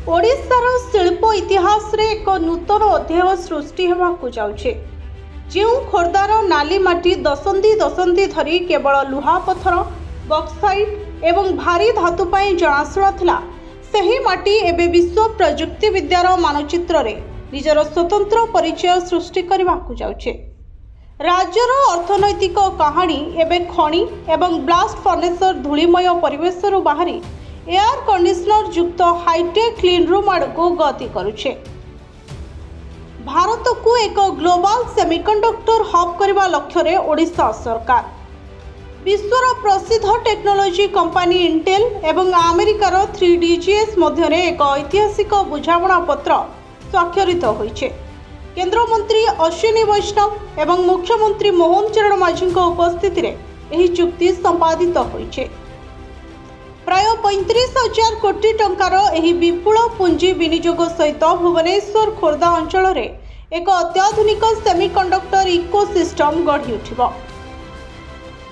ओडिशार शिल्प इतिहास रे एक नूतन अध्याय सृष्टि होगाकू जाउछे। जो खोर्धार नाली माटी दशंधि दशंधि धरी केवल लुहा पत्थर बक्साइट एवं भारी धातु पाई जनाशुना थिला, सही माटी एबे विश्व प्रजुक्ति विद्यार मानचित्र रे निजर स्वतंत्र परिचय सृष्टि करबाकू जाउछे। राज्यर अर्थनैतिक कहानी एबे खणी एवं ब्लास्ट फर्नेसर धूलिमय परिवेशरू बाहरी एयर कंडीशनर युक्त हाईटेक क्लीन रूम आड़ को गति करुछे। भारत को एक ग्लोबल सेमीकंडक्टर हब करने लक्ष्य रे ओडिशा सरकार विश्वर प्रसिद्ध टेक्नोलोजी कंपनी इंटेल एवं अमेरिकार 3DGS मध्य एक ऐतिहासिक बुझामणा पत्र स्वाक्षरित होइछे। केंद्र मंत्री अश्विनी वैष्णव एवं मुख्यमंत्री मोहन चरण माझी उपस्थिति रे एही चुक्ति संपादित होइछे। प्राय 35,000 कोटी टंकार एही विपुल पुंजी विनियोग सहित भुवनेश्वर खोर्धा अंचल रे एक अत्याधुनिक सेमीकंडक्टर इकोसिस्टम गढ़ी उठिबो।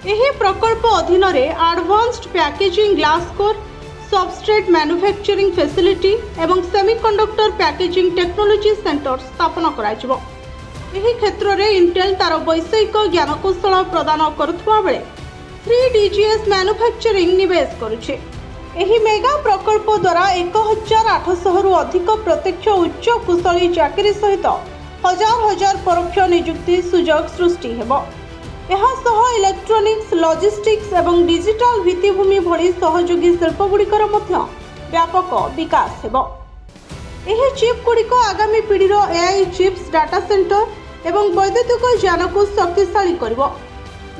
एही प्रकल्प अधीन रे advanced packaging glass core substrate manufacturing facility एवं सेमीकंडक्टर पैकेजिंग टेक्नोलॉजी सेंटर स्थापन कराजिबो। एही क्षेत्र रे इंटेल तार वैषयिक ज्ञानकौशल प्रदान करुवा बेले 3DGS मैन्युफैक्चरिंग निवेश करुछे। एही मेगा प्रकल्प द्वारा 1,800 रु अधिक प्रत्यक्ष उच्च कुशली चाकरी सहित हजार हजार परोक्ष नियुक्ति सुजोग सृष्टि हेबो। एहा सह इलेक्ट्रोनिक्स लॉजिस्टिक्स एवं डिजिटल भित्तिभूमि भली सहयोगी शिल्पगुड़िकर मध्य व्यापक विकास हेबो। एही चिप गुड़िक आगामी पीढ़ीर AI चिप्स डाटा सेंटर एवं वैद्युतिक ज्ञान को शक्तिशाली करिबो।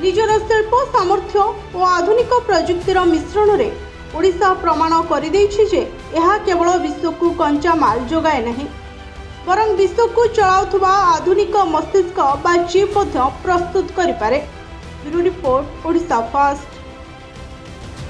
निजर शिल्प सामर्थ्य और आधुनिक प्रजुक्तिर मिश्रण रे ओडिशा प्रमाण कर केवल विश्व को कंचा माल जोगाए नहीं, बरं विश्व को चलाउथुबा आधुनिक मस्तिष्क बा चिप प्रस्तुत करिपारे। Bureau report, Odisha fast.